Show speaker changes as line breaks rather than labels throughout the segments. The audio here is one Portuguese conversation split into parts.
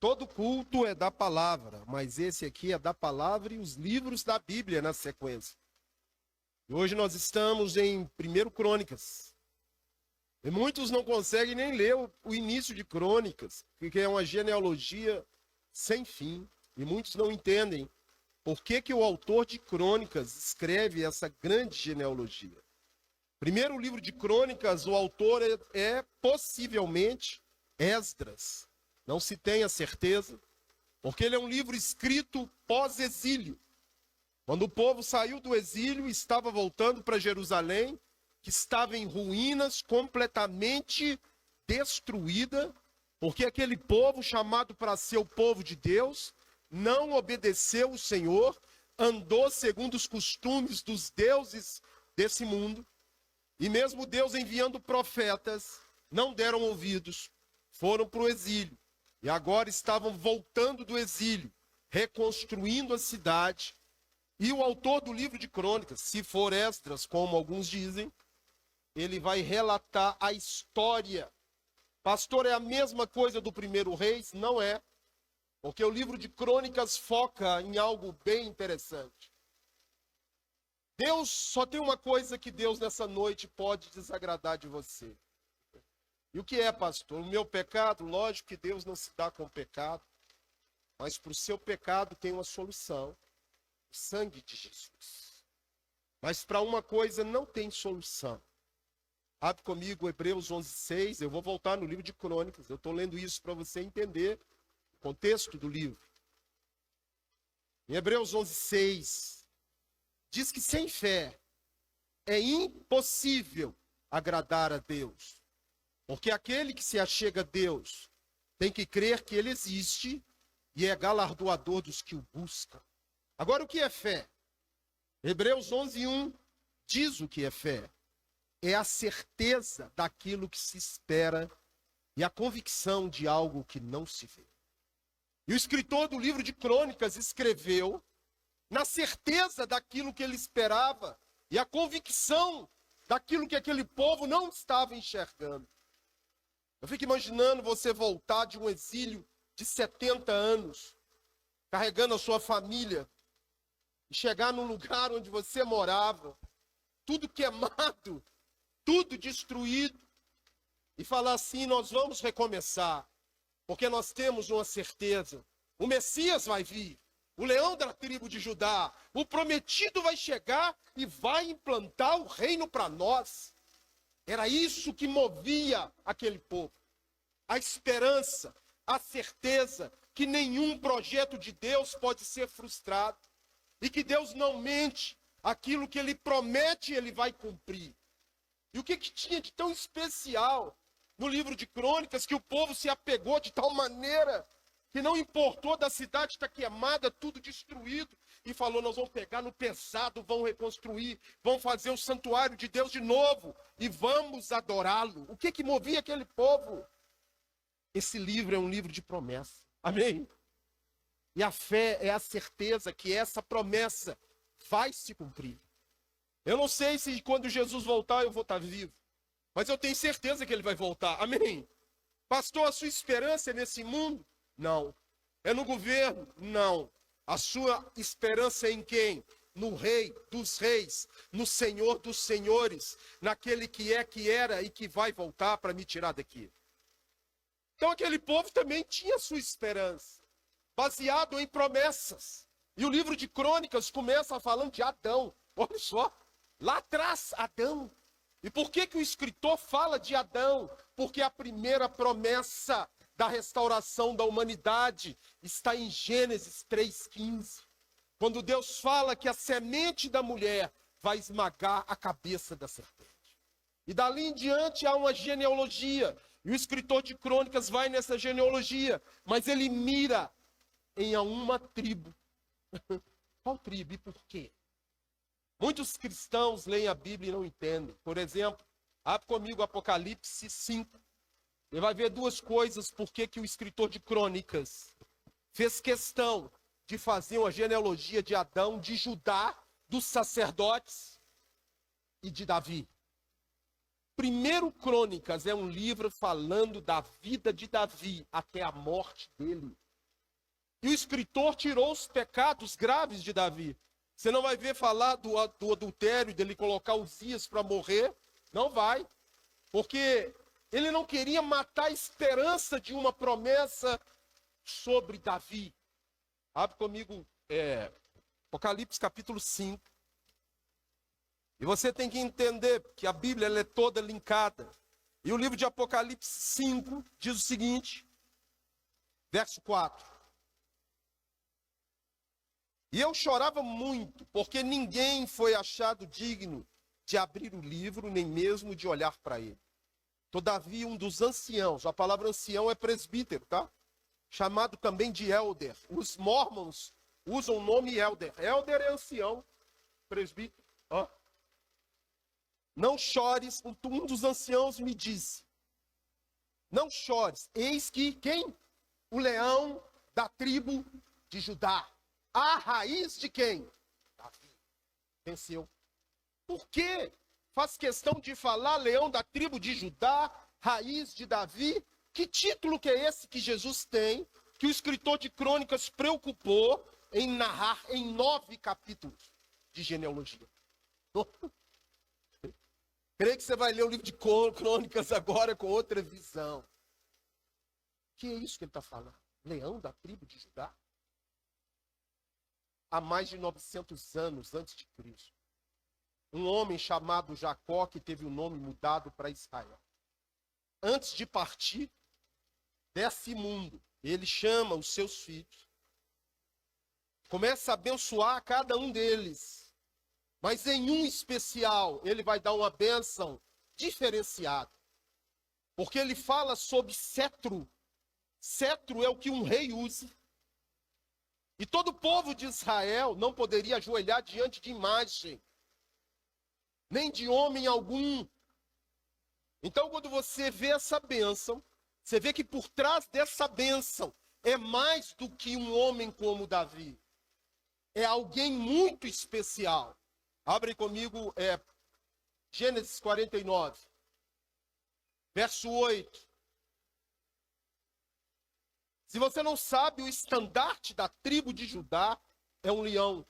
Todo culto é da palavra, mas esse aqui é da palavra e os livros da Bíblia na sequência. E hoje nós estamos em 1 Crônicas. E muitos não conseguem nem ler o início de Crônicas, porque é uma genealogia sem fim. E muitos não entendem por que o autor de Crônicas escreve essa grande genealogia. Primeiro livro de Crônicas, o autor é possivelmente Esdras. Não se tem a certeza, porque ele é um livro escrito pós-exílio. Quando o povo saiu do exílio e estava voltando para Jerusalém, que estava em ruínas, completamente destruída, porque aquele povo, chamado para ser o povo de Deus, não obedeceu o Senhor, andou segundo os costumes dos deuses desse mundo, e mesmo Deus enviando profetas, não deram ouvidos, foram para o exílio. E agora estavam voltando do exílio, reconstruindo a cidade. E o autor do livro de Crônicas, se for Esdras, como alguns dizem, ele vai relatar a história. Pastor, é a mesma coisa do primeiro Reis? Não é. Porque o livro de Crônicas foca em algo bem interessante. Deus, só tem uma coisa que Deus nessa noite pode desagradar de você. E o que é, pastor? O meu pecado? Lógico que Deus não se dá com o pecado, mas para o seu pecado tem uma solução: o sangue de Jesus. Mas para uma coisa não tem solução. Abre comigo Hebreus 11:6, eu vou voltar no livro de Crônicas, eu estou lendo isso para você entender o contexto do livro. Em Hebreus 11:6, diz que sem fé é impossível agradar a Deus. Porque aquele que se achega a Deus tem que crer que Ele existe e é galardoador dos que o buscam. Agora, o que é fé? Hebreus 11:1 diz o que é fé. É a certeza daquilo que se espera e a convicção de algo que não se vê. E o escritor do livro de Crônicas escreveu na certeza daquilo que ele esperava e a convicção daquilo que aquele povo não estava enxergando. Eu fico imaginando você voltar de um exílio de 70 anos, carregando a sua família, e chegar num lugar onde você morava, tudo queimado, tudo destruído, e falar assim: nós vamos recomeçar, porque nós temos uma certeza: o Messias vai vir, o leão da tribo de Judá, o prometido vai chegar e vai implantar o reino para nós. Era isso que movia aquele povo. A esperança, a certeza que nenhum projeto de Deus pode ser frustrado. E que Deus não mente, aquilo que Ele promete, Ele vai cumprir. E o que tinha de tão especial no livro de Crônicas, que o povo se apegou de tal maneira que não importou da cidade estar queimada, tudo destruído, e falou: nós vamos pegar no pesado, vamos reconstruir, vamos fazer o santuário de Deus de novo e vamos adorá-lo. O que movia aquele povo? Esse livro é um livro de promessa. Amém? E a fé é a certeza que essa promessa vai se cumprir. Eu não sei se quando Jesus voltar eu vou estar vivo, mas eu tenho certeza que Ele vai voltar. Amém? Pastor, a sua esperança é nesse mundo? Não. É no governo? Não. A sua esperança é em quem? No Rei dos Reis, no Senhor dos Senhores, naquele que é, que era e que vai voltar para me tirar daqui. Então aquele povo também tinha sua esperança, baseado em promessas. E o livro de Crônicas começa falando de Adão. Olha só, lá atrás, Adão. E por que o escritor fala de Adão? Porque a primeira promessa da restauração da humanidade está em Gênesis 3,15. Quando Deus fala que a semente da mulher vai esmagar a cabeça da serpente. E dali em diante há uma genealogia. E o escritor de Crônicas vai nessa genealogia, mas ele mira em uma tribo. Qual tribo e por quê? Muitos cristãos leem a Bíblia e não entendem. Por exemplo, abre comigo Apocalipse 5. Você vai ver duas coisas por que o escritor de Crônicas fez questão de fazer uma genealogia de Adão, de Judá, dos sacerdotes e de Davi. Primeiro Crônicas é um livro falando da vida de Davi até a morte dele. E o escritor tirou os pecados graves de Davi. Você não vai ver falar do adultério, dele colocar Uzias para morrer. Não vai. Porque ele não queria matar a esperança de uma promessa sobre Davi. Abre comigo Apocalipse capítulo 5. E você tem que entender que a Bíblia ela é toda linkada. E o livro de Apocalipse 5 diz o seguinte, verso 4. E eu chorava muito, porque ninguém foi achado digno de abrir o livro, nem mesmo de olhar para ele. Todavia, um dos anciãos, a palavra ancião é presbítero, tá? Chamado também de elder. Os mormons usam o nome elder. Elder é ancião, presbítero. Ó. Não chores, um dos anciãos me disse. Não chores, eis que quem? O leão da tribo de Judá. A raiz de quem? Davi. Venceu. Por quê? Faz questão de falar leão da tribo de Judá, raiz de Davi. Que título que é esse que Jesus tem, que o escritor de Crônicas preocupou em narrar em 9 capítulos de genealogia? Creio que você vai ler o livro de Crônicas agora com outra visão. Que é isso que ele está falando? Leão da tribo de Judá? Há mais de 900 anos antes de Cristo. Um homem chamado Jacó, que teve o nome mudado para Israel. Antes de partir desse mundo, ele chama os seus filhos. Começa a abençoar cada um deles. Mas em um especial, ele vai dar uma bênção diferenciada. Porque ele fala sobre cetro. Cetro é o que um rei usa. E todo o povo de Israel não poderia ajoelhar diante de imagem, nem de homem algum. Então, quando você vê essa bênção, você vê que por trás dessa bênção é mais do que um homem como Davi. É alguém muito especial. Abre comigo Gênesis 49, verso 8. Se você não sabe, o estandarte da tribo de Judá é um leão.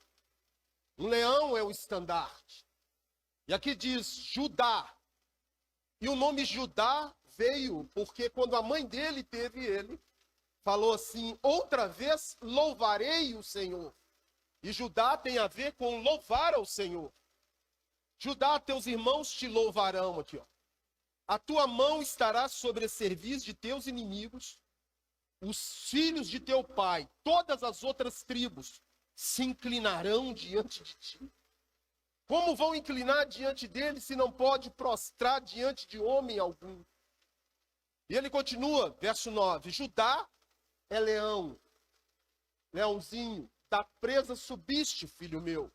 Um leão é o estandarte. E aqui diz Judá. E o nome Judá veio porque quando a mãe dele teve ele, falou assim, outra vez louvarei o Senhor. E Judá tem a ver com louvar ao Senhor. Judá, teus irmãos te louvarão aqui, ó. A tua mão estará sobre a cerviz de teus inimigos. Os filhos de teu pai, todas as outras tribos, se inclinarão diante de ti. Como vão inclinar diante dele se não pode prostrar diante de homem algum? E ele continua, verso 9. Judá é leão, leãozinho, da presa subiste, filho meu.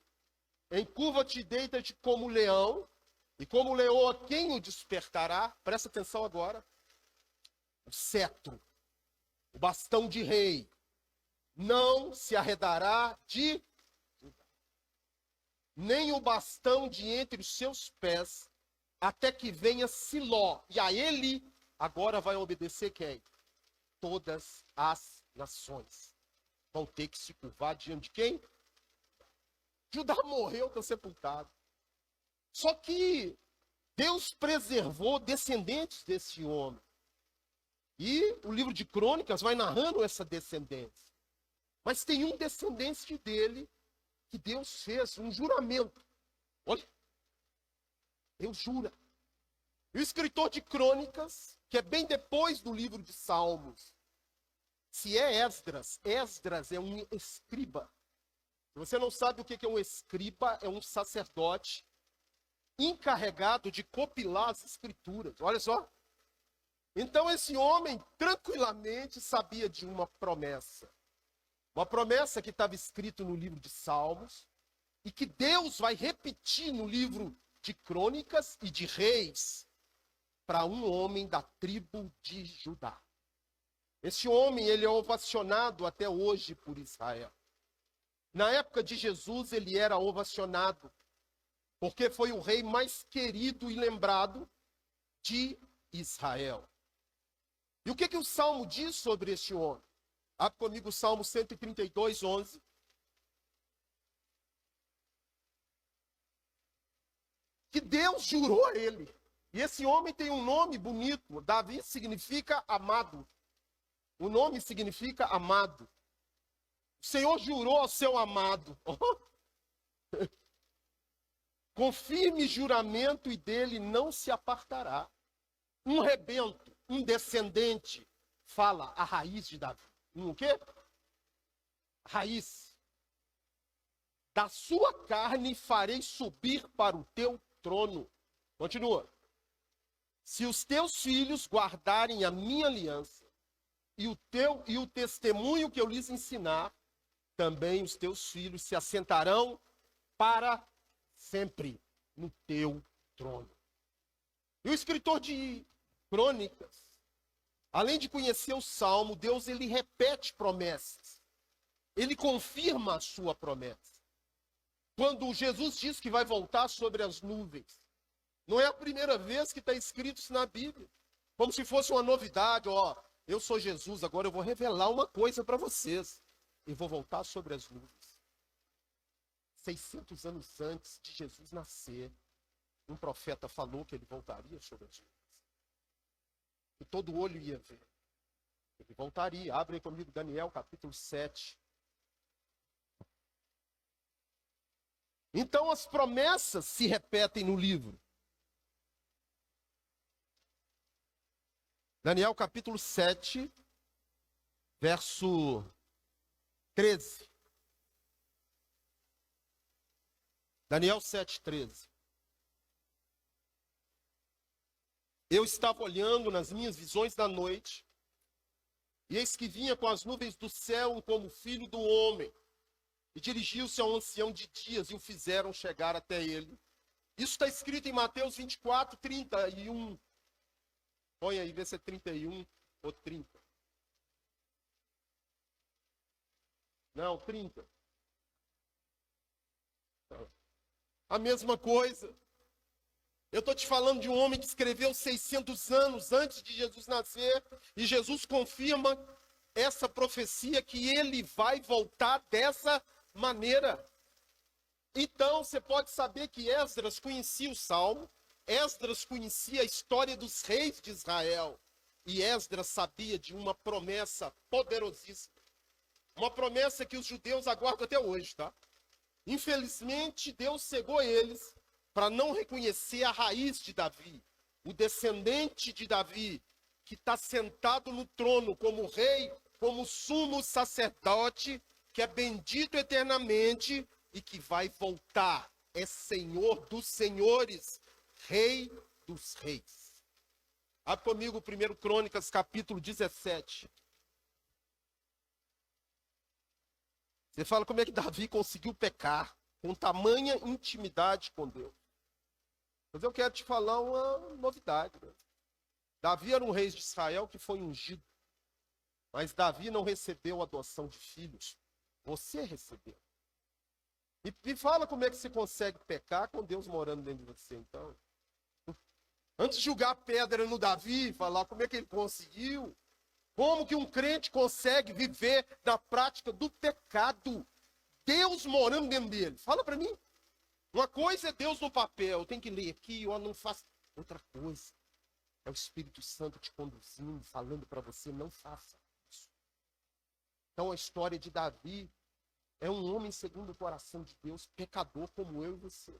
Encurva-te e deita-te como leão, e como leoa, quem o despertará? Presta atenção agora. O cetro. O bastão de rei não se arredará de Judá, nem o bastão de entre os seus pés, até que venha Siló. E a ele agora vai obedecer quem? Todas as nações vão ter que se curvar diante de quem? Judá morreu, está sepultado. Só que Deus preservou descendentes desse homem. E o livro de Crônicas vai narrando essa descendência. Mas tem um descendente dele que Deus fez um juramento. Olha, Deus jura. E o escritor de Crônicas, que é bem depois do livro de Salmos, se é Esdras, Esdras é um escriba. Se você não sabe o que é um escriba, é um sacerdote encarregado de copilar as escrituras. Olha só. Então esse homem tranquilamente sabia de uma promessa. Uma promessa que estava escrita no livro de Salmos e que Deus vai repetir no livro de Crônicas e de Reis para um homem da tribo de Judá. Esse homem, ele é ovacionado até hoje por Israel. Na época de Jesus, ele era ovacionado porque foi o rei mais querido e lembrado de Israel. E o que o Salmo diz sobre este homem? Abre comigo o Salmo 132, 11. Que Deus jurou a ele. E esse homem tem um nome bonito. Davi significa amado. O nome significa amado. O Senhor jurou ao seu amado. Com firme juramento, e dele não se apartará. Um rebento, um descendente, fala a raiz de Davi. O quê? Raiz. Da sua carne farei subir para o teu trono. Continua. Se os teus filhos guardarem a minha aliança e o testemunho que eu lhes ensinar, também os teus filhos se assentarão para sempre no teu trono. E o escritor de Crônicas, além de conhecer o Salmo, Deus ele repete promessas. Ele confirma a sua promessa. Quando Jesus diz que vai voltar sobre as nuvens, não é a primeira vez que está escrito isso na Bíblia. Como se fosse uma novidade, ó, eu sou Jesus, agora eu vou revelar uma coisa para vocês. E vou voltar sobre as nuvens. 600 anos antes de Jesus nascer, um profeta falou que ele voltaria sobre as nuvens. E todo olho ia ver. Ele voltaria. Abre aí comigo Daniel, capítulo 7. Então as promessas se repetem no livro. Daniel, capítulo 7, verso 13. Daniel 7:13. Eu estava olhando nas minhas visões da noite, e eis que vinha com as nuvens do céu como filho do homem, e dirigiu-se ao ancião de dias, e o fizeram chegar até ele. Isso está escrito em Mateus 24, 31. Põe aí, vê se é 31 ou 30. Não, 30. A mesma coisa. Eu estou te falando de um homem que escreveu 600 anos antes de Jesus nascer, e Jesus confirma essa profecia que ele vai voltar dessa maneira. Então, você pode saber que Esdras conhecia o Salmo, Esdras conhecia a história dos reis de Israel, e Esdras sabia de uma promessa poderosíssima. Uma promessa que os judeus aguardam até hoje, tá? Infelizmente, Deus cegou eles para não reconhecer a raiz de Davi, o descendente de Davi, que está sentado no trono como rei, como sumo sacerdote, que é bendito eternamente e que vai voltar, é Senhor dos senhores, Rei dos reis. Abre comigo 1 Crônicas, capítulo 17. Você fala como é que Davi conseguiu pecar com tamanha intimidade com Deus. Mas eu quero te falar uma novidade. Né? Davi era um rei de Israel que foi ungido. Mas Davi não recebeu a adoção de filhos. Você recebeu. E me fala como é que você consegue pecar com Deus morando dentro de você, então. Antes de jogar pedra no Davi, falar como é que ele conseguiu. Como que um crente consegue viver na prática do pecado? Deus morando dentro dele. Fala para mim. Uma coisa é Deus no papel, tem que ler aqui, ó, não faça. Outra coisa é o Espírito Santo te conduzindo, falando para você, não faça isso. Então a história de Davi é um homem segundo o coração de Deus, pecador como eu e você.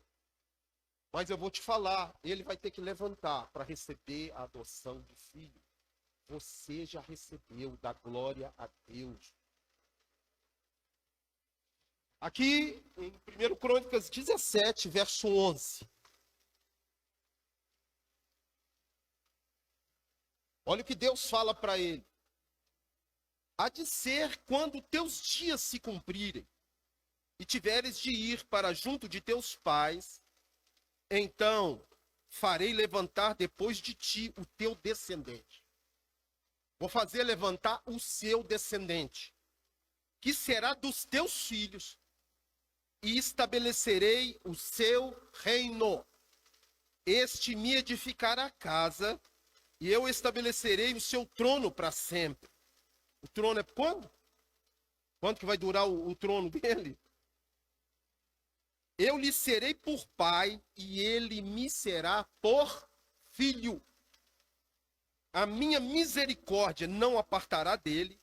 Mas eu vou te falar, ele vai ter que levantar para receber a adoção de filho. Você já recebeu, da glória a Deus. Aqui em 1 Crônicas 17, verso 11. Olha o que Deus fala para ele. Há de ser quando teus dias se cumprirem, e tiveres de ir para junto de teus pais, então farei levantar depois de ti o teu descendente. Vou fazer levantar o seu descendente, que será dos teus filhos, e estabelecerei o seu reino. Este me edificará a casa, e eu estabelecerei o seu trono para sempre. O trono é quando? Quanto que vai durar o trono dele? Eu lhe serei por pai e ele me será por filho. A minha misericórdia não apartará dele,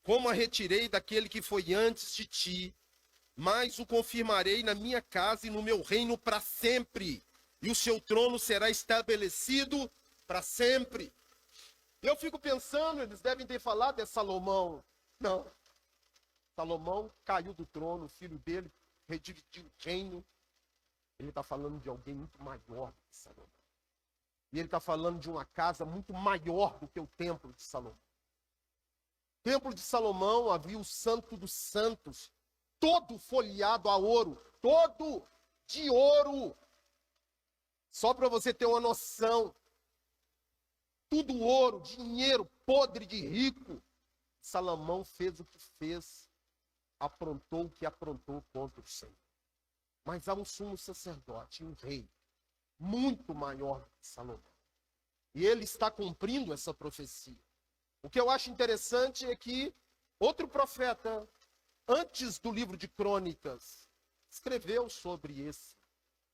como a retirei daquele que foi antes de ti, mas o confirmarei na minha casa e no meu reino para sempre, e o seu trono será estabelecido para sempre. Eu fico pensando, eles devem ter falado de Salomão. Não. Salomão caiu do trono, o filho dele redividiu o reino. Ele está falando de alguém muito maior do que Salomão. E ele está falando de uma casa muito maior do que o templo de Salomão. No templo de Salomão havia o Santo dos Santos, todo folheado a ouro, todo de ouro. Só para você ter uma noção, tudo ouro, dinheiro, podre de rico. Salomão fez o que fez, aprontou o que aprontou contra o Senhor. Mas há um sumo sacerdote, um rei, muito maior do que Salomão. E ele está cumprindo essa profecia. O que eu acho interessante é que outro profeta, antes do livro de Crônicas, escreveu sobre esse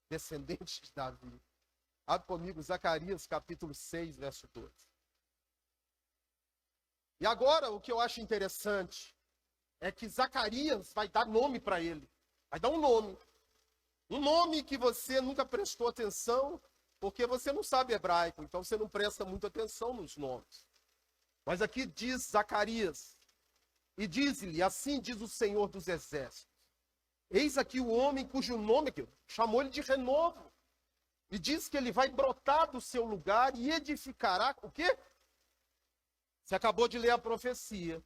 descendente de Davi. Abre comigo Zacarias capítulo 6, verso 12. E agora o que eu acho interessante é que Zacarias vai dar nome para ele. Vai dar um nome. Um nome que você nunca prestou atenção, porque você não sabe hebraico, então você não presta muita atenção nos nomes. Mas aqui diz Zacarias, e diz-lhe, assim diz o Senhor dos Exércitos, eis aqui o homem cujo nome, chamou ele de renovo, e diz que ele vai brotar do seu lugar e edificará, o quê? Você acabou de ler a profecia,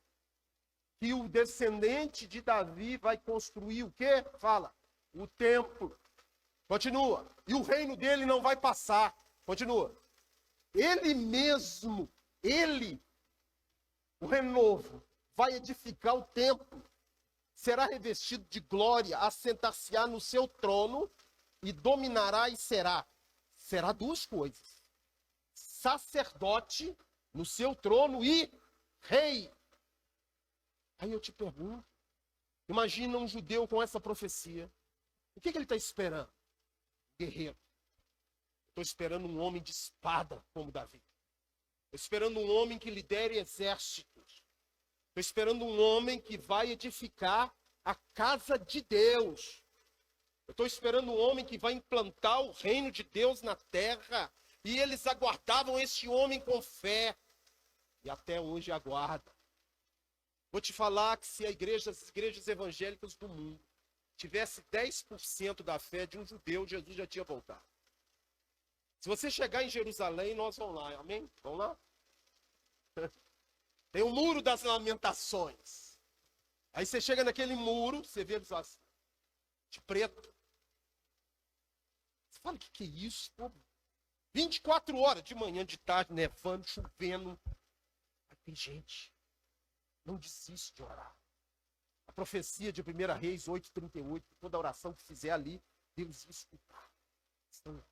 que o descendente de Davi vai construir o quê? Fala, o templo. Continua. E o reino dele não vai passar. Continua. Ele mesmo, ele, o renovo, vai edificar o templo. Será revestido de glória, assentar-se-á no seu trono e dominará e será. Será duas coisas. Sacerdote no seu trono e rei. Aí eu te pergunto, imagina um judeu com essa profecia. O que ele está esperando? Guerreiro. Estou esperando um homem de espada como Davi. Estou esperando um homem que lidere exércitos. Estou esperando um homem que vai edificar a casa de Deus. Eu estou esperando um homem que vai implantar o reino de Deus na terra. E eles aguardavam esse homem com fé. E até hoje aguardam. Vou te falar que se as igrejas evangélicas do mundo tivesse 10% da fé de um judeu, Jesus já tinha voltado. Se você chegar em Jerusalém, nós vamos lá, amém? Vamos lá? Tem o muro das lamentações. Aí você chega naquele muro, você vê eles assim, de preto. Você fala, o que é isso? Pô? 24 horas, de manhã, de tarde, nevando, chovendo. Aí tem gente, não desiste de orar. A profecia de 1 Reis 8:38, toda oração que fizer ali, Deus vai escutar. O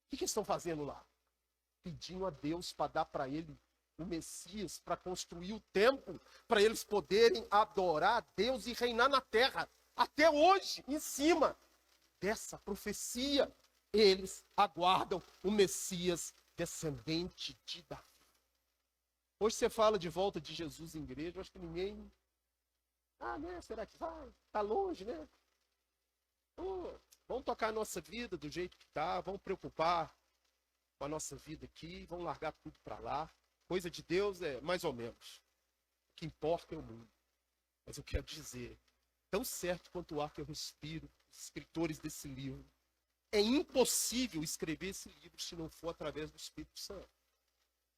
que eles estão fazendo lá? Pedindo a Deus para dar para ele o Messias, para construir o templo, para eles poderem adorar a Deus e reinar na terra. Até hoje, em cima dessa profecia, eles aguardam o Messias descendente de Davi. Hoje você fala de volta de Jesus em igreja, eu acho que ninguém... né? Será que vai? Está longe, né? Vamos tocar a nossa vida do jeito que está, vamos preocupar com a nossa vida aqui, vamos largar tudo para lá. Coisa de Deus é mais ou menos. O que importa é o mundo. Mas eu quero dizer, tão certo quanto o ar que eu respiro, os escritores desse livro, é impossível escrever esse livro se não for através do Espírito Santo.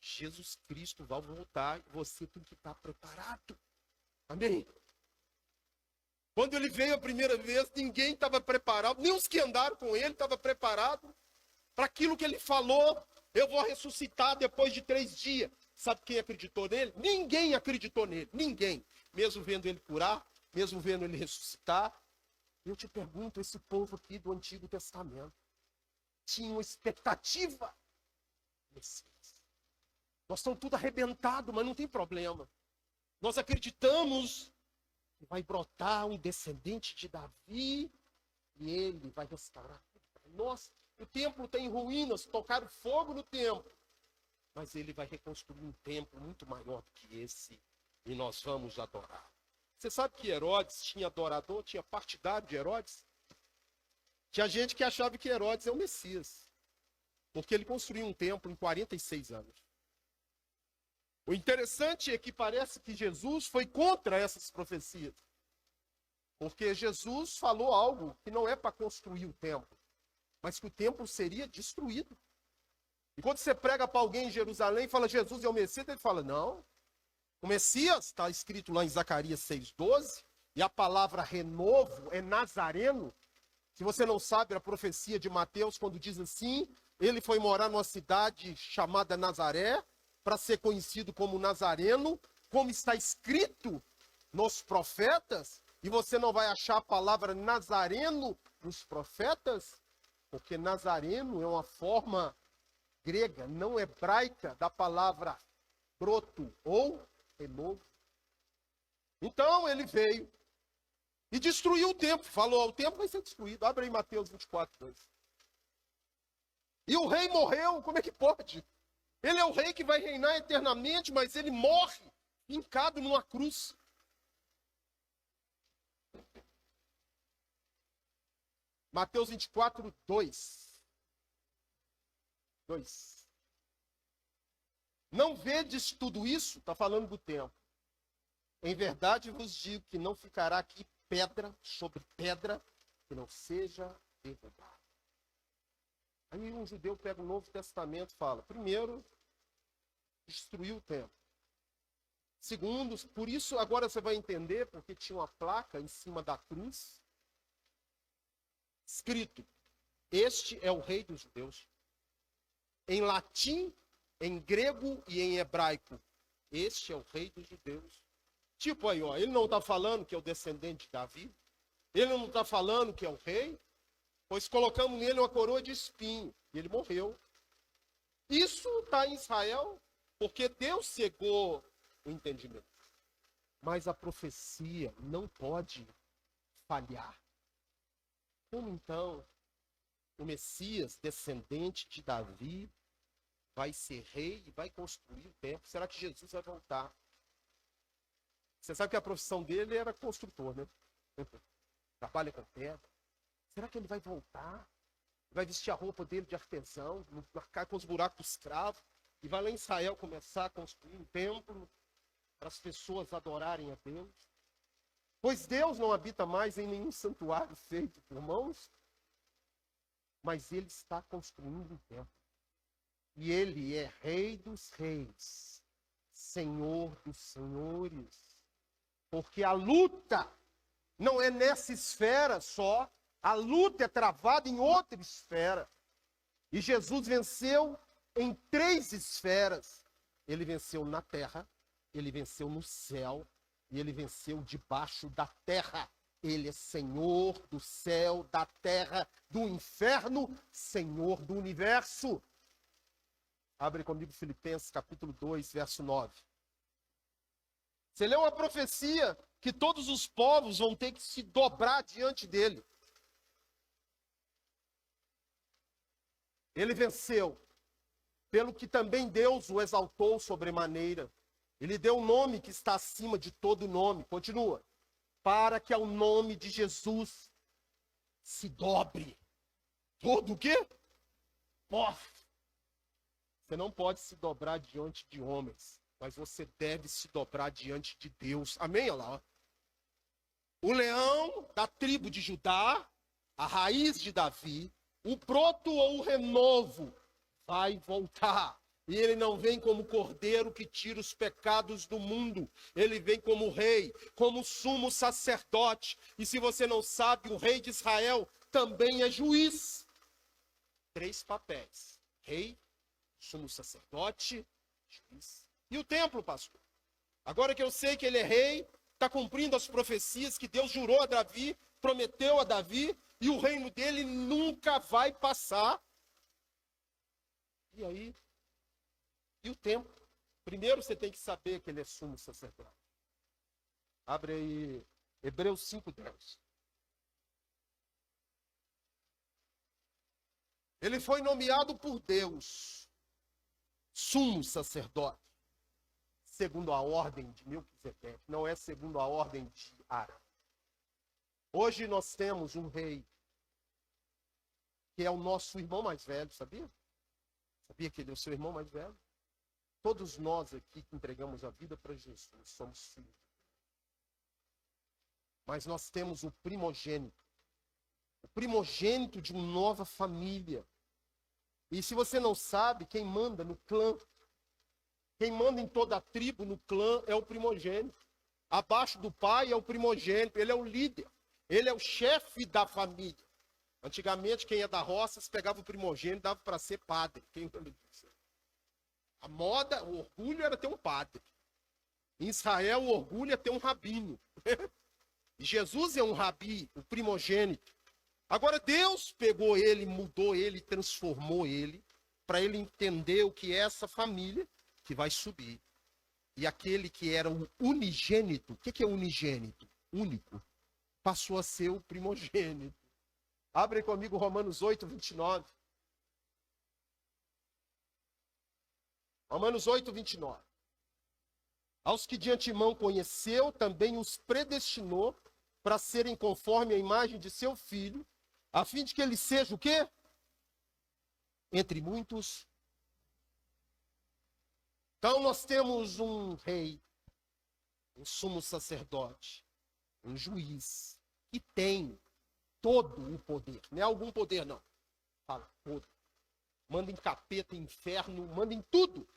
Jesus Cristo vai voltar e você tem que estar preparado. Amém? Quando ele veio a primeira vez, ninguém estava preparado, nem os que andaram com ele estavam preparados para aquilo que ele falou. Eu vou ressuscitar depois de 3 dias. Sabe quem acreditou nele? Ninguém acreditou nele, ninguém. Mesmo vendo ele curar, mesmo vendo ele ressuscitar. Eu te pergunto, esse povo aqui do Antigo Testamento tinha uma expectativa. Nós estamos tudo arrebentados, mas não tem problema. Nós acreditamos vai brotar um descendente de Davi e ele vai restaurar tudo para nós. O templo está em ruínas, tocaram fogo no templo. Mas ele vai reconstruir um templo muito maior do que esse e nós vamos adorar. Você sabe que Herodes tinha adorador, tinha partidário de Herodes? Tinha gente que achava que Herodes é o Messias, porque ele construiu um templo em 46 anos. O interessante é que parece que Jesus foi contra essas profecias, porque Jesus falou algo que não é para construir o templo, mas que o templo seria destruído. E quando você prega para alguém em Jerusalém e fala Jesus é o Messias, ele fala, não. O Messias está escrito lá em Zacarias 6,12, e a palavra renovo é nazareno. Se você não sabe, a profecia de Mateus, quando diz assim, ele foi morar numa cidade chamada Nazaré, para ser conhecido como Nazareno, como está escrito nos profetas, e você não vai achar a palavra Nazareno nos profetas, porque Nazareno é uma forma grega, não hebraica, da palavra broto ou renovo. Então ele veio e destruiu o templo. Falou, o templo vai ser destruído. Abre aí Mateus 24:2. E o rei morreu, como é que pode? Ele é o rei que vai reinar eternamente, mas ele morre hincado numa cruz. Mateus 24:2. Não vedes tudo isso? Está falando do templo. Em verdade vos digo que não ficará aqui pedra sobre pedra que não seja derrubada. Aí um judeu pega o Novo Testamento e fala, primeiro, destruiu o templo. Segundo, por isso agora você vai entender porque tinha uma placa em cima da cruz, escrito, este é o rei dos judeus. Em latim, em grego e em hebraico, este é o rei dos judeus. Tipo aí, ó, ele não está falando que é o descendente de Davi, ele não está falando que é o rei, pois colocamos nele uma coroa de espinho, e ele morreu. Isso está em Israel, porque Deus cegou o entendimento. Mas a profecia não pode falhar. Como então o Messias, descendente de Davi, vai ser rei e vai construir o templo? Será que Jesus vai voltar? Você sabe que a profissão dele era construtor, né? Trabalha com pedra. Será que ele vai voltar? Vai vestir a roupa dele de artesão, marcar com os buracos do escravo, e vai lá em Israel começar a construir um templo para as pessoas adorarem a Deus? Pois Deus não habita mais em nenhum santuário feito por mãos, mas ele está construindo um templo. E ele é Rei dos Reis, Senhor dos Senhores. Porque a luta não é nessa esfera só, a luta é travada em outra esfera. E Jesus venceu em 3 esferas. Ele venceu na terra, ele venceu no céu e ele venceu debaixo da terra. Ele é Senhor do céu, da terra, do inferno, Senhor do universo. Abre comigo Filipenses capítulo 2, verso 9. Você lê uma profecia que todos os povos vão ter que se dobrar diante dele. Ele venceu, pelo que também Deus o exaltou sobremaneira. Ele deu um nome que está acima de todo nome. Continua. Para que ao nome de Jesus se dobre. Todo o quê? Você não pode se dobrar diante de homens, mas você deve se dobrar diante de Deus. Amém? Olha lá. O leão da tribo de Judá, a raiz de Davi, o broto ou o renovo vai voltar. E ele não vem como cordeiro que tira os pecados do mundo. Ele vem como rei, como sumo sacerdote. E se você não sabe, o rei de Israel também é juiz. 3 papéis. Rei, sumo sacerdote, juiz. E o templo, pastor? Agora que eu sei que ele é rei, está cumprindo as profecias que Deus jurou a Davi, prometeu a Davi, e o reino dele nunca vai passar. E aí? E o templo? Primeiro você tem que saber que ele é sumo sacerdote. Abre aí Hebreus 5:10. Ele foi nomeado por Deus sumo sacerdote, segundo a ordem de Melquisedeque, não é segundo a ordem de Arão. Hoje nós temos um rei que é o nosso irmão mais velho, sabia? Sabia que ele é o seu irmão mais velho? Todos nós aqui que entregamos a vida para Jesus somos filhos. Mas nós temos o primogênito de uma nova família. E se você não sabe, quem manda no clã, quem manda em toda a tribo, no clã, é o primogênito. Abaixo do pai é o primogênito, ele é o líder, ele é o chefe da família. Antigamente, quem é da roça, se pegava o primogênito, dava para ser padre. Quem lembra disso? A moda, o orgulho era ter um padre. Em Israel, o orgulho é ter um rabino. E Jesus é um rabi, o primogênito. Agora Deus pegou ele, mudou ele, transformou ele, para ele entender o que é essa família que vai subir. E aquele que era o unigênito, o que é unigênito? Único. Passou a ser o primogênito. Abre comigo Romanos 8:29. Romanos 8:29. Aos que de antemão conheceu, também os predestinou para serem conforme a imagem de seu filho, a fim de que ele seja o quê? Entre muitos. Então nós temos um rei, um sumo sacerdote, um juiz, que tem todo o poder. Não é algum poder, não. Fala, todo. Manda em capeta, em inferno, manda em tudo.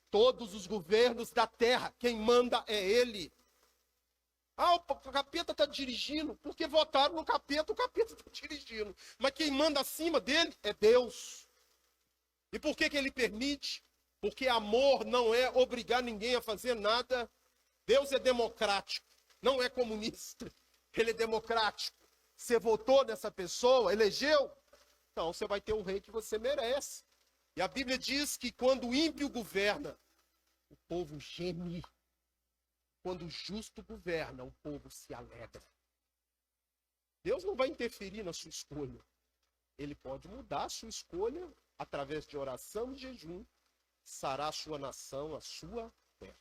Todos os governos da terra, quem manda é ele. Ah, o capeta está dirigindo, porque votaram no capeta, o capeta está dirigindo. Mas quem manda acima dele é Deus. E por que ele permite? Porque amor não é obrigar ninguém a fazer nada. Deus é democrático, não é comunista. Ele é democrático. Você votou nessa pessoa, elegeu, então você vai ter um rei que você merece. E a Bíblia diz que quando o ímpio governa, o povo geme. Quando o justo governa, o povo se alegra. Deus não vai interferir na sua escolha. Ele pode mudar a sua escolha através de oração e jejum. Sará a sua nação, a sua terra.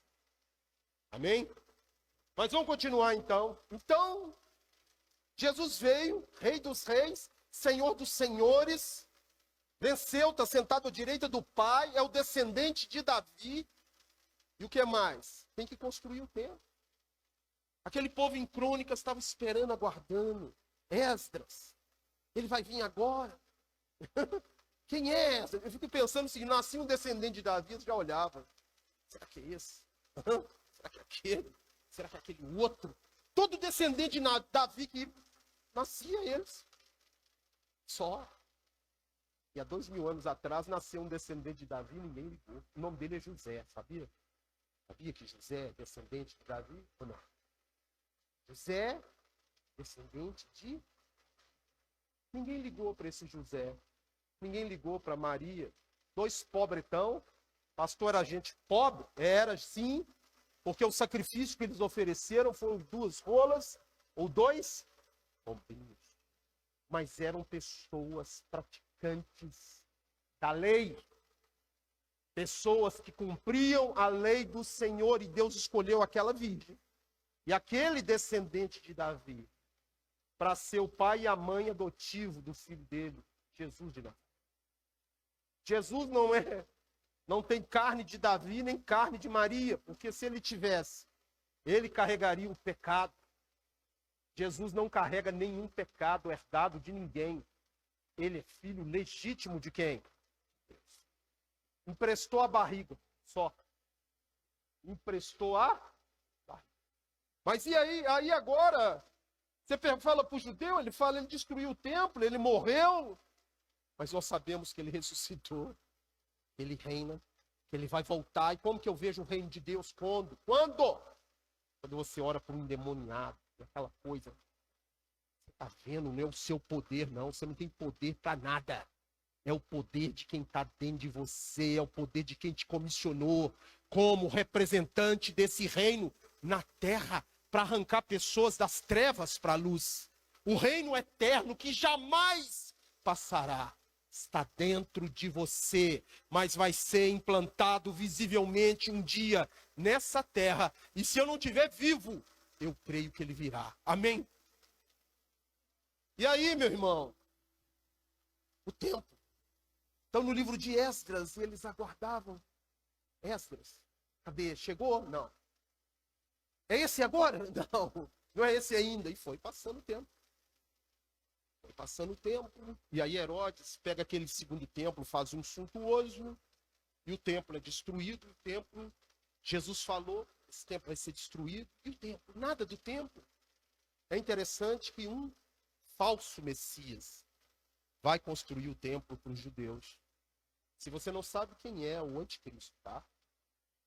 Amém? Mas vamos continuar então. Então, Jesus veio, Rei dos Reis, Senhor dos Senhores, venceu, está sentado à direita do Pai, é o descendente de Davi. E o que mais? Tem que construir o templo. Aquele povo em Crônicas estava esperando, aguardando. Esdras, ele vai vir agora. Quem é Esdras? Eu fico pensando se nascia um descendente de Davi, eu já olhava. Será que é esse? Será que é aquele? Será que é aquele outro? Todo descendente de Davi que nascia eles. Só. E há 2000 anos atrás nasceu um descendente de Davi e ninguém ligou. O nome dele é José, sabia? Sabia que José é descendente de Davi ou não? José, descendente de... Ninguém ligou para esse José. Ninguém ligou para Maria. Dois pobretão. Pastor era gente pobre? Era, sim. Porque o sacrifício que eles ofereceram foram 2 rolas ou 2 pombinhos. Mas eram pessoas praticantes da lei. Pessoas que cumpriam a lei do Senhor, e Deus escolheu aquela virgem e aquele descendente de Davi para ser o pai e a mãe adotivo do filho dele, Jesus de Nazaré. Jesus não tem carne de Davi nem carne de Maria, porque se ele tivesse, ele carregaria o pecado. Jesus não carrega nenhum pecado herdado de ninguém. Ele é filho legítimo de quem? Emprestou a barriga, só. Emprestou a barriga. Mas e aí? Aí agora, você fala para o judeu, ele fala, ele destruiu o templo, ele morreu. Mas nós sabemos que ele ressuscitou. Ele reina, que ele vai voltar. E como que eu vejo o reino de Deus? Quando? Quando você ora por um endemoniado, aquela coisa. Você está vendo, não é o seu poder, não. Você não tem poder para nada. É o poder de quem está dentro de você, é o poder de quem te comissionou como representante desse reino na terra, para arrancar pessoas das trevas para a luz. O reino eterno que jamais passará está dentro de você, mas vai ser implantado visivelmente um dia nessa terra. E se eu não estiver vivo, eu creio que ele virá. Amém? E aí, meu irmão? O tempo. Então, no livro de Esdras, eles aguardavam. Esdras, cadê? Chegou? Não. É esse agora? Não, não é esse ainda. E foi passando o tempo. Foi passando o tempo. E aí Herodes pega aquele segundo templo, faz um suntuoso. E o templo é destruído. O templo, Jesus falou, esse templo vai ser destruído. E o templo? Nada do templo. É interessante que um falso Messias vai construir o templo para os judeus. Se você não sabe quem é o anticristo, tá?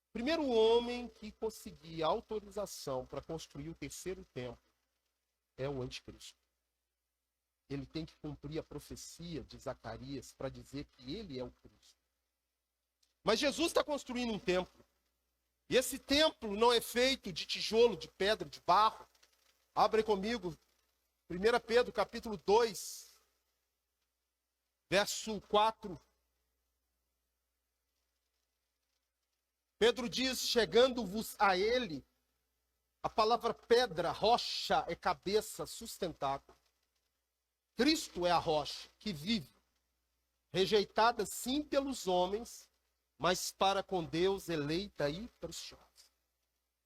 O primeiro homem que conseguir autorização para construir o terceiro templo é o anticristo. Ele tem que cumprir a profecia de Zacarias para dizer que ele é o Cristo. Mas Jesus está construindo um templo. E esse templo não é feito de tijolo, de pedra, de barro. Abre comigo, 1 Pedro capítulo 2, verso 4. Pedro diz, chegando-vos a ele, a palavra pedra, rocha é cabeça sustentável. Cristo é a rocha que vive, rejeitada sim pelos homens, mas para com Deus eleita e preciosa.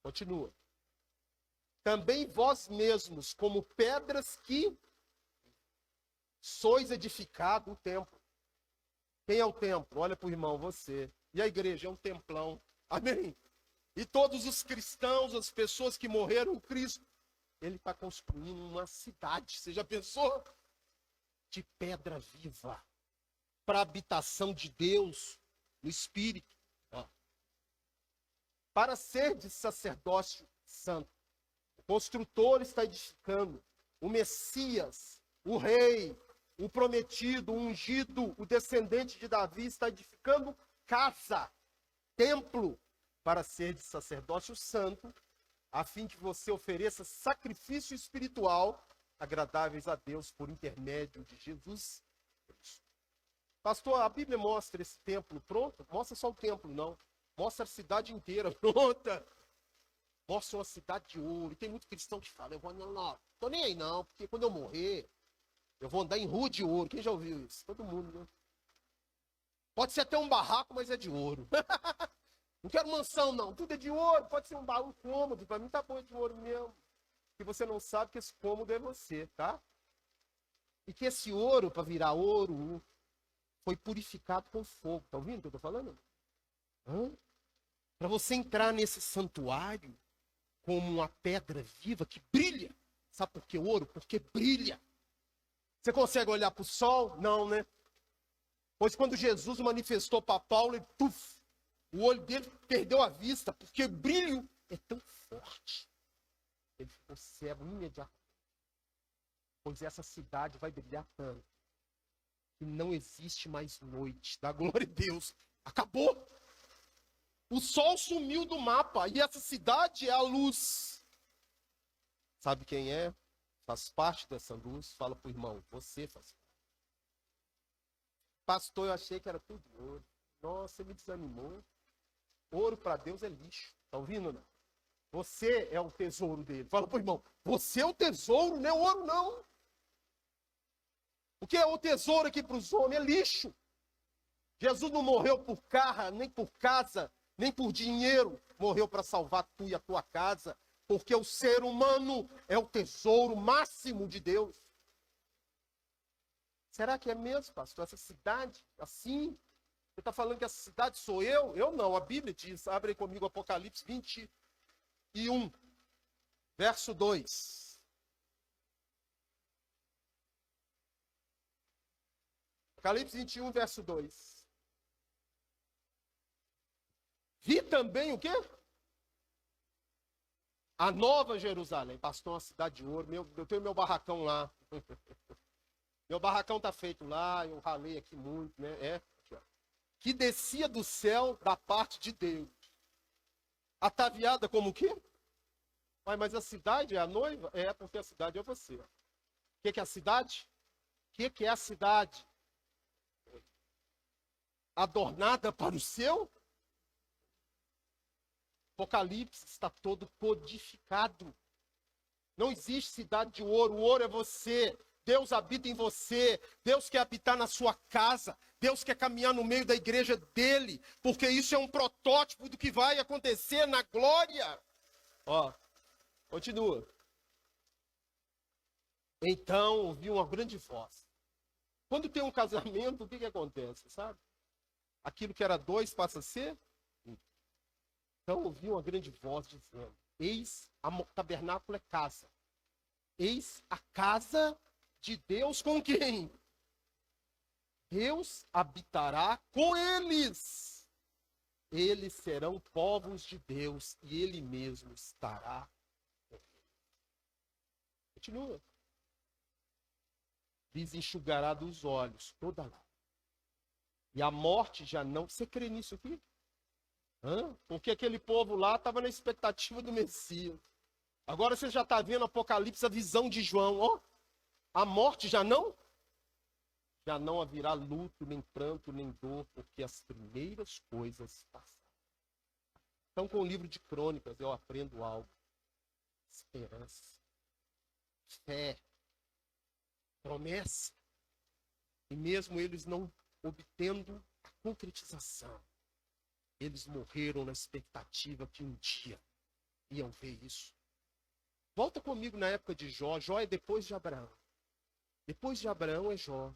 Continua. Também vós mesmos, como pedras que sois edificado o templo. Quem é o templo? Olha para o irmão, você. E a igreja é um templão. Amém? E todos os cristãos, as pessoas que morreram em Cristo, ele está construindo uma cidade. Você já pensou? De pedra viva. Para a habitação de Deus no Espírito. Para ser de sacerdócio santo. O construtor está edificando. O Messias, o rei, o prometido, o ungido, o descendente de Davi está edificando casa, templo, para ser de sacerdócio santo, a fim que você ofereça sacrifício espiritual agradáveis a Deus por intermédio de Jesus Cristo. Pastor, a Bíblia mostra esse templo pronto? Mostra só o templo, não. Mostra a cidade inteira pronta. Mostra uma cidade de ouro. E tem muito cristão que fala, eu vou não, tô nem aí não, porque quando eu morrer, eu vou andar em rua de ouro. Quem já ouviu isso? Todo mundo, né? Pode ser até um barraco, mas é de ouro. Não quero mansão, não. Tudo é de ouro. Pode ser um cômodo. Para mim tá bom, é de ouro mesmo. E você não sabe que esse cômodo é você, tá? E que esse ouro, para virar ouro, foi purificado com fogo. Tá ouvindo o que eu tô falando? Para você entrar nesse santuário como uma pedra viva que brilha. Sabe por que ouro? Porque brilha. Você consegue olhar para o sol? Não, né? Pois quando Jesus manifestou para Paulo, o olho dele perdeu a vista, porque o brilho é tão forte. Ele ficou cego imediatamente. Pois essa cidade vai brilhar tanto que não existe mais noite. Da glória de Deus. Acabou. O sol sumiu do mapa e essa cidade é a luz. Sabe quem é? Faz parte dessa luz. Fala para o irmão, você faz parte. Pastor, eu achei que era tudo ouro. Nossa, você me desanimou. Ouro para Deus é lixo. Tá ouvindo, não? Você é o tesouro dele. Fala para o irmão, você é o tesouro, não é ouro, não. O que é o tesouro aqui para os homens? É lixo. Jesus não morreu por carro, nem por casa, nem por dinheiro. Morreu para salvar tu e a tua casa. Porque o ser humano é o tesouro máximo de Deus. Será que é mesmo, pastor? Essa cidade, assim? Você está falando que essa cidade sou eu? Eu não, a Bíblia diz. Abre comigo Apocalipse 21, verso 2. Apocalipse 21, verso 2. Vi também o quê? A Nova Jerusalém. Pastor, uma cidade de ouro. Eu tenho meu barracão lá. Meu barracão está feito lá. Eu ralei aqui muito, né? Aqui, ó. Que descia do céu da parte de Deus. Ataviada como o quê? Mas a cidade é a noiva? É, porque a cidade é você. O que é a cidade? O que é a cidade? Adornada para o seu? Apocalipse está todo codificado. Não existe cidade de ouro, o ouro é você. Deus habita em você, Deus quer habitar na sua casa, Deus quer caminhar no meio da igreja dele, porque isso é um protótipo do que vai acontecer na glória. Ó, continua. Então ouviu uma grande voz. Quando tem um casamento, o que acontece, sabe? Aquilo que era dois passa a ser um. Então ouviu uma grande voz dizendo: eis, o tabernáculo é casa. Eis a casa de Deus com quem? Deus habitará com eles. Eles serão povos de Deus e ele mesmo estará com eles. Continua. Lhes enxugará dos olhos toda lágrima. E a morte já não... Você crê nisso aqui? Porque aquele povo lá estava na expectativa do Messias. Agora você já está vendo Apocalipse, a visão de João. Ó, a morte já não haverá luto, nem pranto, nem dor, porque as primeiras coisas passaram. Então, com o livro de Crônicas, eu aprendo algo. Esperança, fé, promessa. E mesmo eles não obtendo a concretização, eles morreram na expectativa que um dia iam ver isso. Volta comigo na época de Jó. Jó é depois de Abraão. Depois de Abraão é Jó.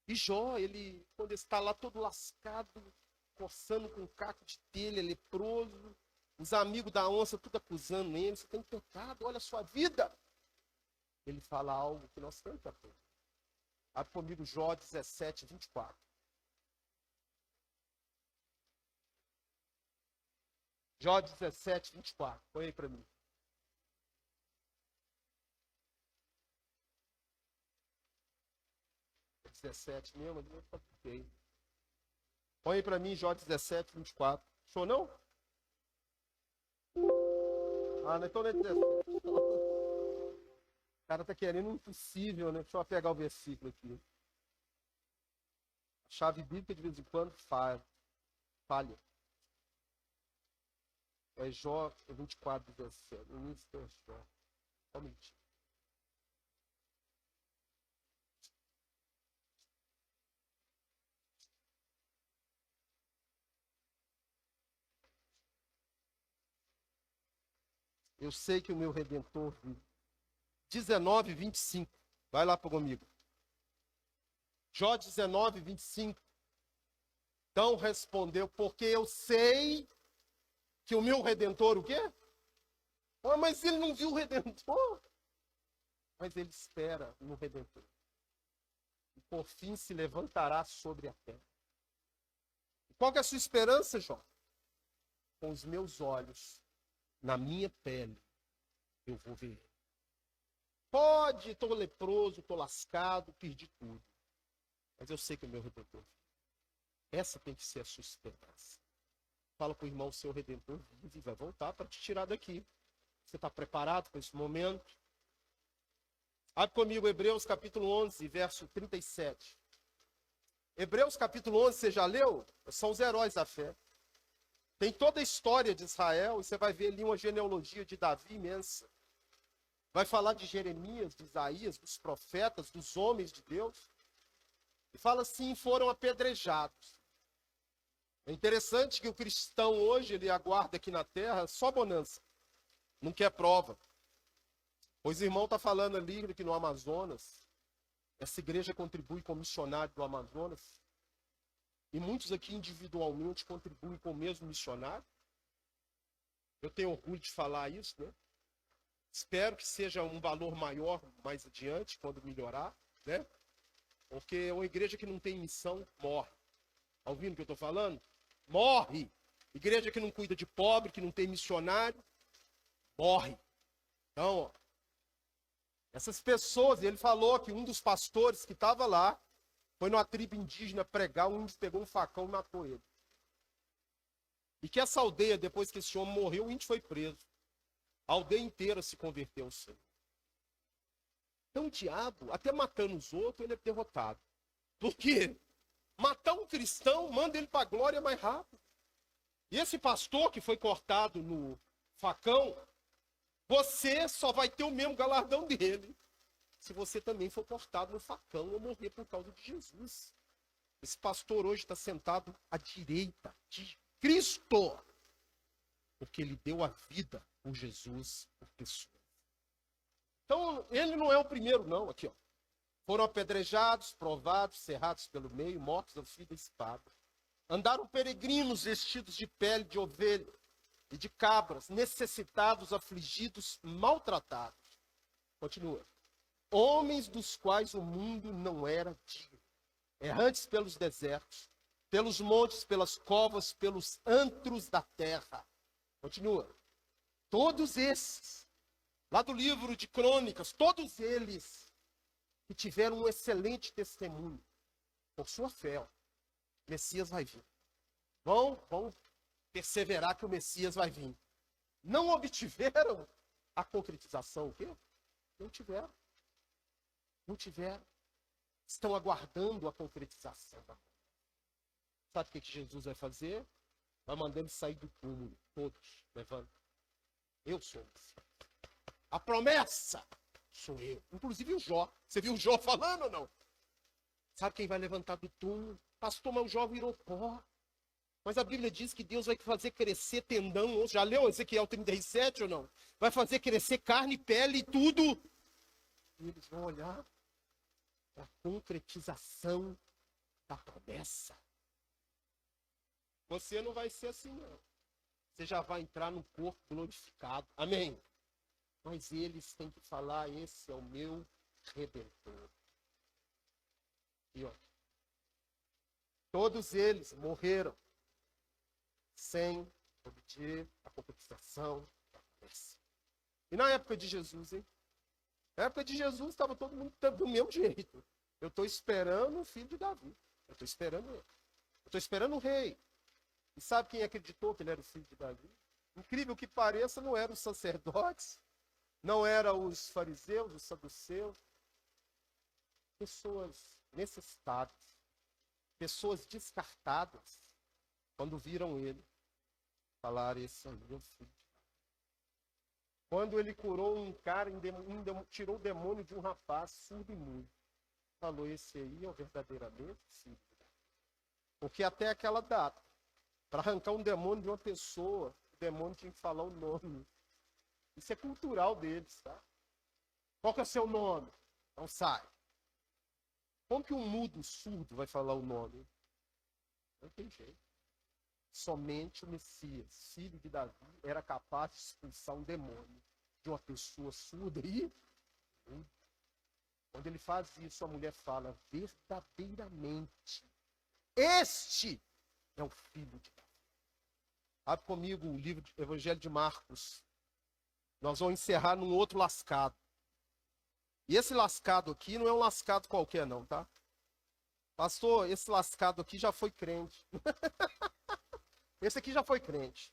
E Jó, ele, quando está lá todo lascado, coçando com um caco de telha, leproso, os amigos da onça tudo acusando ele: você tem pecado, olha a sua vida. Ele fala algo que nós temos que aprender. Abre comigo Jó 17, 24. Jó 17, 24. Põe aí para mim. É 17 mesmo? Ok. Põe aí para mim Jó 17, 24. Show não? Não, então não é 17. O cara tá querendo um impossível, né? Deixa eu pegar o versículo aqui. A chave bíblica de vez em quando falha. É Jó 24, 17. Início é Jó. Somente. Eu sei que o meu Redentor vive. 19, 25. Vai lá comigo. Jó 19, 25. Então respondeu: porque eu sei que o meu Redentor, o quê? Mas ele não viu o Redentor. Mas ele espera no Redentor. E por fim se levantará sobre a terra. E qual que é a sua esperança, Jó? Com os meus olhos, na minha pele, eu vou ver. Pode, estou leproso, estou lascado, perdi tudo. Mas eu sei que o meu Redentor vive. Essa tem que ser a sua esperança. Fala para o irmão: o seu Redentor vive, vai voltar para te tirar daqui. Você está preparado para esse momento? Abre comigo Hebreus capítulo 11, verso 37. Hebreus capítulo 11, você já leu? São os heróis da fé. Tem toda a história de Israel, e você vai ver ali uma genealogia de Davi imensa. Vai falar de Jeremias, de Isaías, dos profetas, dos homens de Deus. E fala assim: foram apedrejados. É interessante que o cristão hoje, ele aguarda aqui na terra só bonança. Não quer prova. Pois o irmão está falando ali que no Amazonas, essa igreja contribui com o missionário do Amazonas. E muitos aqui individualmente contribuem com o mesmo missionário. Eu tenho orgulho de falar isso, né? Espero que seja um valor maior mais adiante, quando melhorar, né? Porque uma igreja que não tem missão morre. Está ouvindo o que eu estou falando? Morre. Igreja que não cuida de pobre, que não tem missionário, morre. Então, ó, essas pessoas, ele falou que um dos pastores que estava lá foi numa tribo indígena pregar, um índio pegou um facão e matou ele. E que essa aldeia, depois que esse homem morreu, o índio foi preso. A aldeia inteira se converteu ao Senhor. Então o diabo, até matando os outros, ele é derrotado. Por quê? Matar um cristão manda ele para a glória mais rápido. E esse pastor que foi cortado no facão, você só vai ter o mesmo galardão dele se você também for cortado no facão ou morrer por causa de Jesus. Esse pastor hoje está sentado à direita de Cristo, porque ele deu a vida por Jesus, por pessoas. Então, ele não é o primeiro, não. Aqui, ó. Foram apedrejados, provados, cerrados pelo meio, mortos ao fio da espada. Andaram peregrinos vestidos de pele de ovelha e de cabras, necessitados, afligidos, maltratados. Continua. Homens dos quais o mundo não era digno. Errantes pelos desertos, pelos montes, pelas covas, pelos antros da terra. Continua. Todos esses, lá do livro de Crônicas, todos eles que tiveram um excelente testemunho, por sua fé, ó, o Messias vai vir. Vão perseverar que o Messias vai vir. Não obtiveram a concretização, o quê? Não tiveram. Não tiveram. Estão aguardando a concretização. Sabe o que Jesus vai fazer? Vai mandar eles sair do túmulo, todos, levando. Eu sou. A promessa sou eu. Inclusive o Jó. Você viu o Jó falando ou não? Sabe quem vai levantar do túmulo? Pastor, mas o Jó virou pó. Mas a Bíblia diz que Deus vai fazer crescer tendão. Já leu Ezequiel 37 ou não? Vai fazer crescer carne, pele e tudo. E eles vão olhar para a concretização da promessa. Você não vai ser assim, não. Você já vai entrar no corpo glorificado. Amém? Mas eles têm que falar, esse é o meu Redentor. E ó, todos eles morreram sem obter a concretização da promessa. E na época de Jesus, hein? Na época de Jesus estava todo mundo do mesmo jeito. Eu estou esperando o filho de Davi. Eu estou esperando ele. Eu estou esperando o rei. E sabe quem acreditou que ele era o filho de Davi? Incrível que pareça, não eram os sacerdotes, não eram os fariseus, os saduceus. Pessoas necessitadas, pessoas descartadas, quando viram ele, falaram, esse é o meu filho. Quando ele curou um cara, tirou o demônio de um rapaz surdo e mudo, falou, esse aí é verdadeiramente filho. Porque até aquela data, para arrancar um demônio de uma pessoa, o demônio tinha que falar o nome. Isso é cultural deles, tá? Qual que é o seu nome? Não sai. Como que um mudo, um surdo vai falar o nome? Não tem jeito. Somente o Messias, filho de Davi, era capaz de expulsar um demônio de uma pessoa surda e muda. Quando ele faz isso, a mulher fala, verdadeiramente, este é o filho de Davi. Abre comigo o livro do Evangelho de Marcos. Nós vamos encerrar num outro lascado. E esse lascado aqui não é um lascado qualquer não, tá? Pastor, esse lascado aqui já foi crente. Esse aqui já foi crente.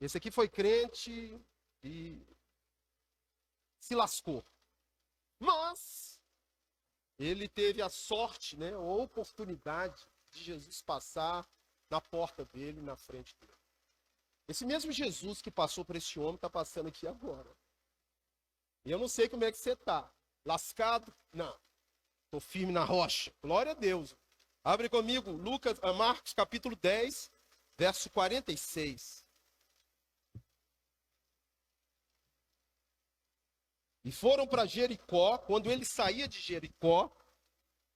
Esse aqui foi crente e se lascou. Mas ele teve a sorte, né, a oportunidade de Jesus passar na porta dele, na frente dele. Esse mesmo Jesus que passou por esse homem está passando aqui agora. E eu não sei como é que você está. Lascado? Não. Estou firme na rocha. Glória a Deus. Abre comigo Marcos capítulo 10, verso 46. E foram para Jericó, quando ele saía de Jericó,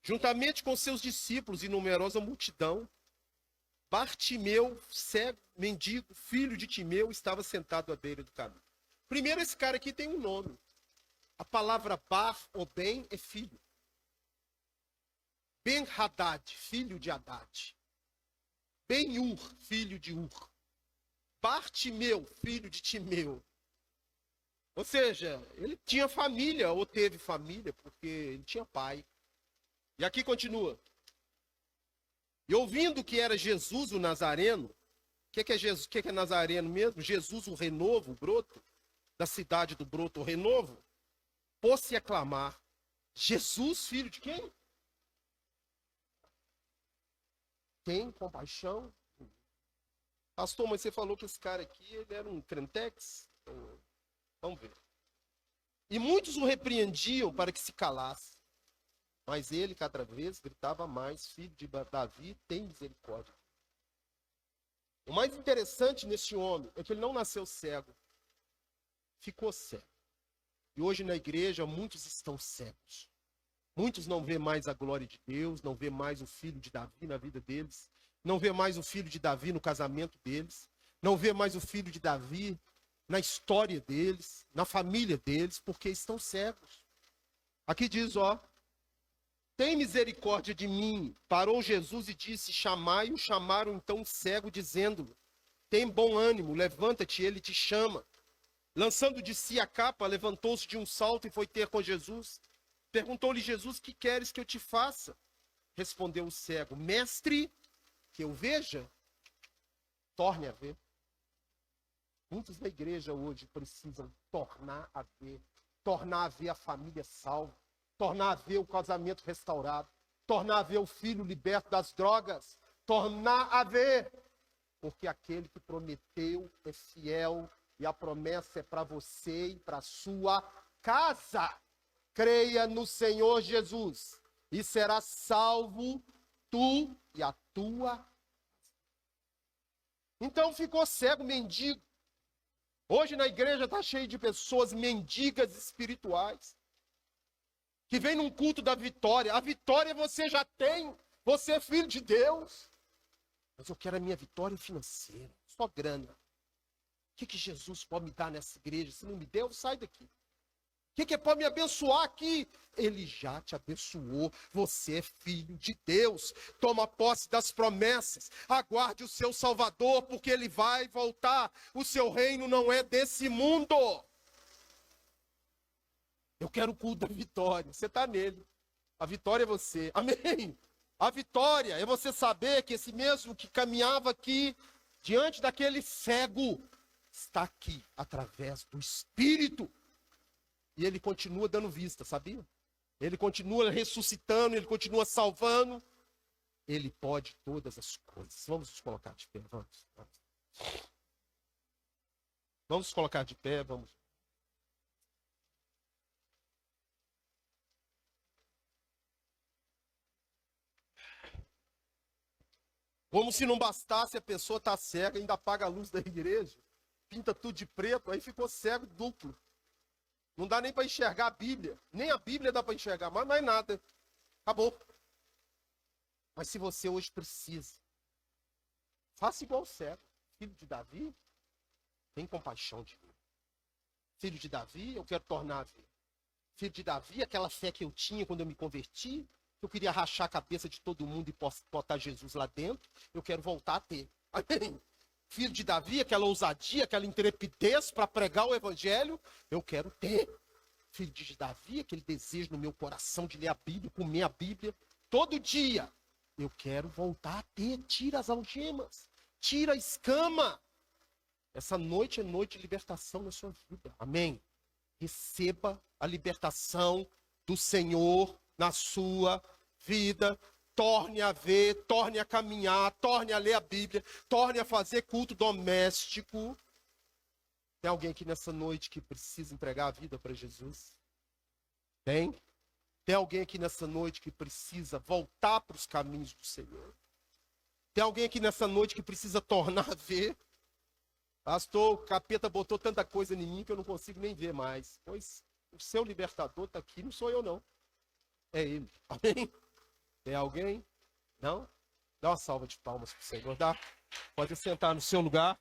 juntamente com seus discípulos e numerosa multidão, Bartimeu, cego, mendigo, filho de Timeu, estava sentado à beira do caminho. Primeiro, esse cara aqui tem um nome. A palavra Bar ou Ben é filho. Ben-Hadad, filho de Hadad. Ben-Ur, filho de Ur. Bartimeu, filho de Timeu. Ou seja, ele tinha família, ou teve família, porque ele tinha pai. E aqui continua. E ouvindo que era Jesus o Nazareno, que é Jesus? O que é Nazareno mesmo? Jesus, o renovo, o broto, da cidade do broto, o renovo, pôs-se a clamar: Jesus, filho de quem? Tem compaixão? Pastor, mas você falou que esse cara aqui, ele era um crentex? Vamos ver. E muitos o repreendiam para que se calasse. Mas ele, cada vez, gritava mais: filho de Davi, tem misericórdia. O mais interessante nesse homem é que ele não nasceu cego. Ficou cego. E hoje na igreja, muitos estão cegos. Muitos não vê mais a glória de Deus, não vê mais o filho de Davi na vida deles, não vê mais o filho de Davi no casamento deles, não vê mais o filho de Davi na história deles, na família deles, porque estão cegos. Aqui diz, ó: tem misericórdia de mim. Parou Jesus e disse: chamai-o. Chamaram então o cego, dizendo-lhe: tem bom ânimo, levanta-te, ele te chama. Lançando de si a capa, levantou-se de um salto e foi ter com Jesus. Perguntou-lhe Jesus: que queres que eu te faça? Respondeu o cego: mestre, que eu veja. Torne a ver. Muitos da igreja hoje precisam tornar a ver a família salva, tornar a ver o casamento restaurado, tornar a ver o filho liberto das drogas, tornar a ver, porque aquele que prometeu é fiel e a promessa é para você e para a sua casa. Creia no Senhor Jesus e serás salvo, tu e a tua. Então ficou cego, mendigo. Hoje na igreja está cheio de pessoas mendigas espirituais, que vem num culto da vitória. A vitória você já tem, você é filho de Deus. Mas eu quero a minha vitória financeira, só grana. O que Jesus pode me dar nessa igreja? Se não me deu, sai daqui. O que pode me abençoar aqui? Ele já te abençoou. Você é filho de Deus. Toma posse das promessas. Aguarde o seu Salvador, porque ele vai voltar. O seu reino não é desse mundo. Eu quero o culto da vitória. Você está nele. A vitória é você. Amém? A vitória é você saber que esse mesmo que caminhava aqui, diante daquele cego, está aqui através do Espírito. E ele continua dando vista, sabia? Ele continua ressuscitando, ele continua salvando. Ele pode todas as coisas. Vamos nos colocar de pé, vamos. Vamos nos colocar de pé, vamos. Como se não bastasse a pessoa estar cega, ainda apaga a luz da igreja, pinta tudo de preto, aí ficou cego duplo. Não dá nem para enxergar a Bíblia. Nem a Bíblia dá para enxergar, mas mais nada. Acabou. Mas se você hoje precisa, faça igual o cego. Filho de Davi, tem compaixão de mim. Filho de Davi, eu quero tornar a ver. Filho de Davi, aquela fé que eu tinha quando eu me converti, eu queria rachar a cabeça de todo mundo e botar Jesus lá dentro, eu quero voltar a ter. Amém? Filho de Davi, aquela ousadia, aquela intrepidez para pregar o evangelho, eu quero ter. Filho de Davi, aquele desejo no meu coração de ler a Bíblia, comer a Bíblia, todo dia, eu quero voltar a ter. Tira as algemas, tira a escama. Essa noite é noite de libertação na sua vida. Amém? Receba a libertação do Senhor na sua vida. Torne a ver, torne a caminhar, torne a ler a Bíblia, torne a fazer culto doméstico. Tem alguém aqui nessa noite que precisa entregar a vida para Jesus? Tem? Tem alguém aqui nessa noite que precisa voltar para os caminhos do Senhor? Tem alguém aqui nessa noite que precisa tornar a ver? Pastor, o capeta botou tanta coisa em mim que eu não consigo nem ver mais. Pois o seu libertador está aqui, não sou eu não. É ele. Amém? Tem alguém? Não? Dá uma salva de palmas para o Senhor. Dá? Pode sentar no seu lugar.